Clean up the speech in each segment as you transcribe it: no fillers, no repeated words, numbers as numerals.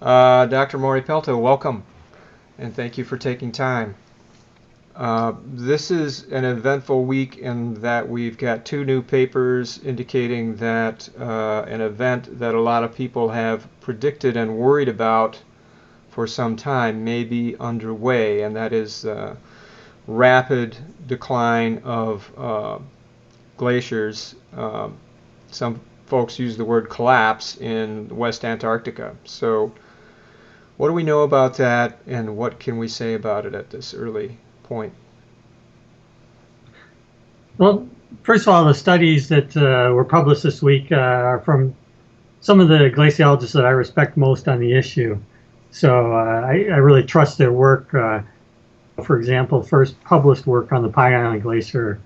Dr. Mauri Pelto, welcome, and thank you for taking time. This is an eventful week in that we've got two new papers indicating that an event that a lot of people have predicted and worried about for some time may be underway, and that is rapid decline of glaciers. Some folks use the word collapse in West Antarctica. So what do we know about that, and what can we say about it at this early point? Well, first of all, the studies that were published this week are from some of the glaciologists that I respect most on the issue. So I really trust their work. For example, first published work on the Pine Island Glacier,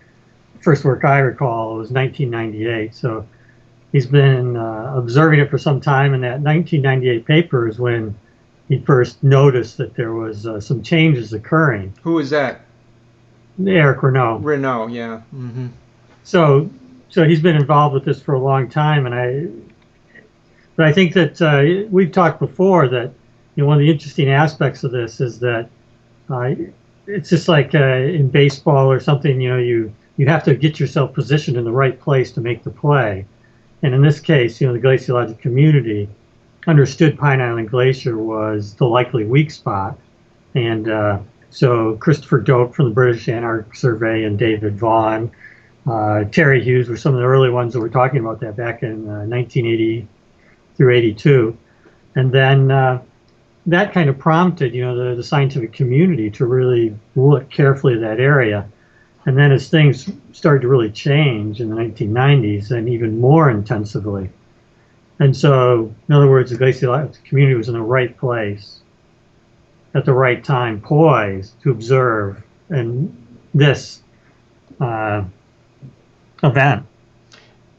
first work I recall was 1998. So he's been observing it for some time, and that 1998 paper is when he first noticed that there was some changes occurring. Who is that? Eric Renault. Renault, yeah. So so he's been involved with this for a long time, and I think that we've talked before that one of the interesting aspects of this is that uh, it's just like in baseball or something. You have to get yourself positioned in the right place to make the play. And in this case, the glaciologic community understood Pine Island Glacier was the likely weak spot, and so Christopher Doak from the British Antarctic Survey and David Vaughan, Terry Hughes were some of the early ones that were talking about that back in 1980 through 82. And then that kind of prompted, the scientific community to really look carefully at that area. And then as things started to really change in the 1990s, and even more intensively. And so, in other words, the glaciological community was in the right place at the right time, poised to observe and this uh, event.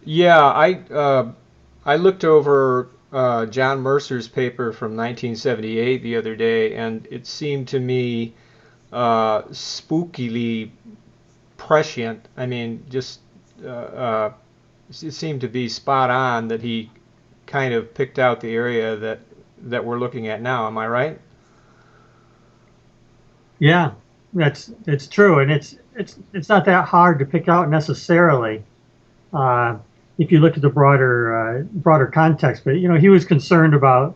Yeah, I looked over John Mercer's paper from 1978 the other day, and it seemed to me spookily prescient. I mean, just it seemed to be spot on that he kind of picked out the area that we're looking at now. Am I right? Yeah, that's it's true, and it's not that hard to pick out necessarily uh, if you look at the broader context. But he was concerned about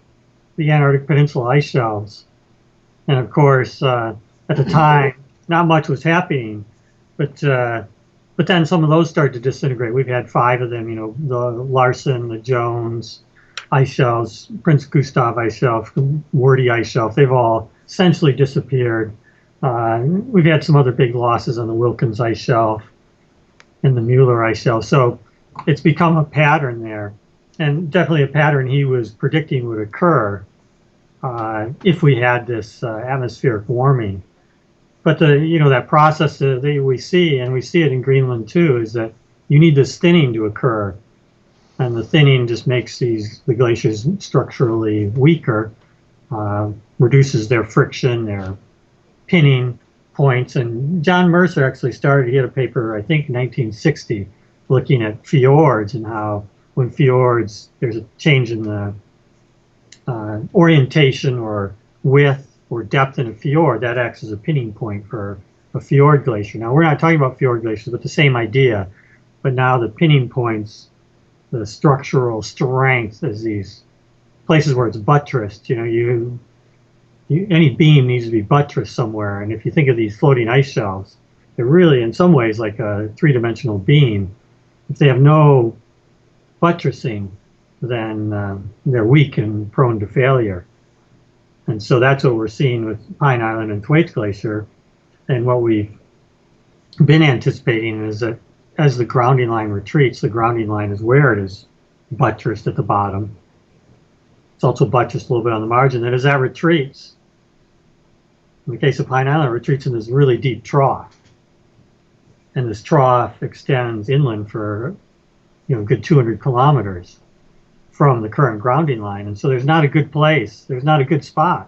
the Antarctic Peninsula ice shelves, and of course, at the time, not much was happening, but uh, but then some of those started to disintegrate. We've had five of them, the Larsen, the Jones ice shelves, Prince Gustav ice shelf, Wardy ice shelf. They've all essentially disappeared. We've had some other big losses on the Wilkins ice shelf and the Mueller ice shelf. So it's become a pattern there, and definitely a pattern he was predicting would occur if we had this atmospheric warming. But that process that we see, and we see it in Greenland too, is that you need this thinning to occur, and the thinning just makes the glaciers structurally weaker, reduces their friction, their pinning points. And John Mercer actually started, he had a paper, I think, in 1960, looking at fjords and how when fjords, there's a change in the orientation or width or depth in a fjord, that acts as a pinning point for a fjord glacier. Now, we're not talking about fjord glaciers, but the same idea. But now the pinning points, the structural strength is these places where it's buttressed. Any beam needs to be buttressed somewhere. And if you think of these floating ice shelves, they're really, in some ways, like a three-dimensional beam. If they have no buttressing, then they're weak and prone to failure. And so that's what we're seeing with Pine Island and Thwaites Glacier. And what we've been anticipating is that as the grounding line retreats, the grounding line is where it is buttressed at the bottom. It's also buttressed a little bit on the margin. And as that retreats, in the case of Pine Island, it retreats in this really deep trough. And this trough extends inland for a good 200 kilometers from the current grounding line. And so there's not a good place, there's not a good spot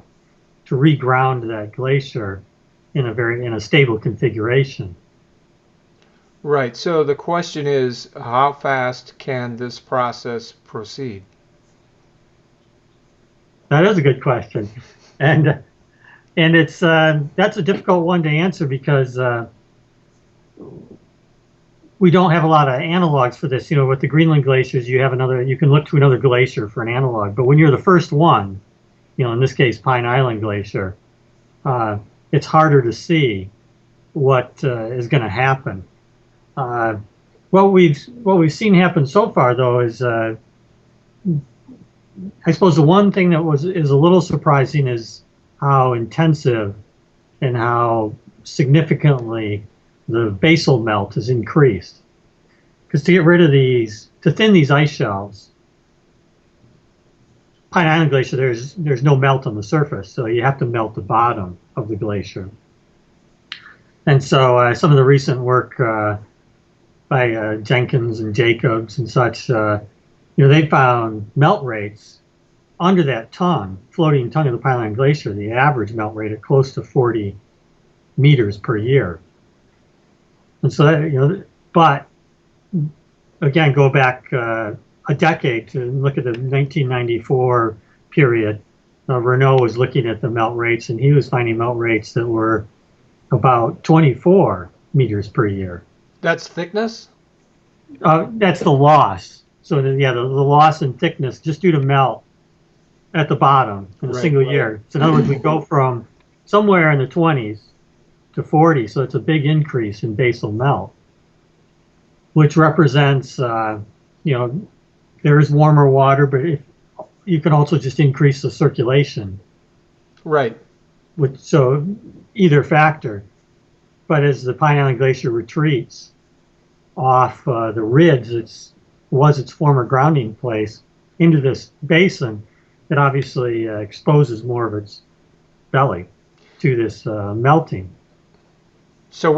to reground that glacier in a stable configuration. Right. So the question is, how fast can this process proceed? That is a good question, and and it's that's a difficult one to answer because we don't have a lot of analogs for this. You know, with the Greenland glaciers, you can look to another glacier for an analog. But when you're the first one, you know, in this case, Pine Island Glacier, it's harder to see what is going to happen. Uh, what we've seen happen so far, though, is I suppose the one thing that is a little surprising is how intensive and how significantly the basal melt has increased. Because to thin these ice shelves, Pine Island Glacier, there's no melt on the surface, so you have to melt the bottom of the glacier. And so some of the recent work by Jenkins and Jacobs and such, they found melt rates under that floating tongue of the Pine Island Glacier, the average melt rate at close to 40 meters per year. And so that, but again, go back a decade to look at the 1994 period. Renault was looking at the melt rates, and he was finding melt rates that were about 24 meters per year. That's thickness? That's the loss. So the loss in thickness just due to melt at the bottom in a single year. So in other words, we go from somewhere in the 20s to 40, so it's a big increase in basal melt, which represents, there is warmer water, but you can also just increase the circulation. Right. So either factor. But as the Pine Island Glacier retreats off the ridge, was its former grounding place, into this basin, it obviously exposes more of its belly to this melting. So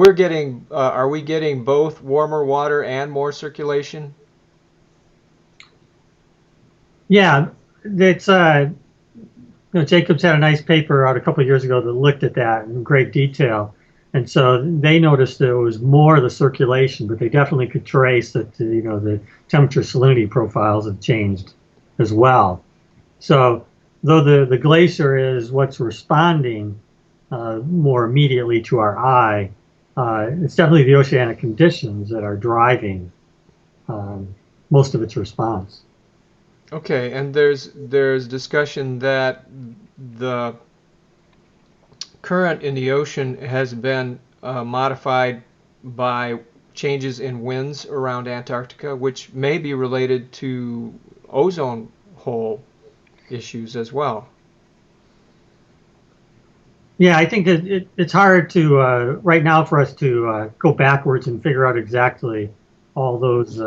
are we getting both warmer water and more circulation? Yeah, it's Jacobs had a nice paper out a couple of years ago that looked at that in great detail, and so they noticed there was more of the circulation, but they definitely could trace that the temperature salinity profiles have changed as well. So though the glacier is what's responding more immediately to our eye, it's definitely the oceanic conditions that are driving most of its response. Okay, and there's discussion that the current in the ocean has been modified by changes in winds around Antarctica, which may be related to ozone hole issues as well. Yeah, I think that it's hard to right now for us to go backwards and figure out exactly all those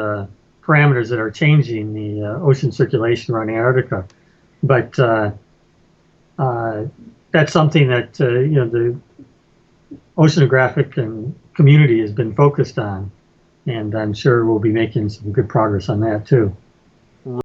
parameters that are changing the ocean circulation around Antarctica. But that's something that the oceanographic and community has been focused on, and I'm sure we'll be making some good progress on that too.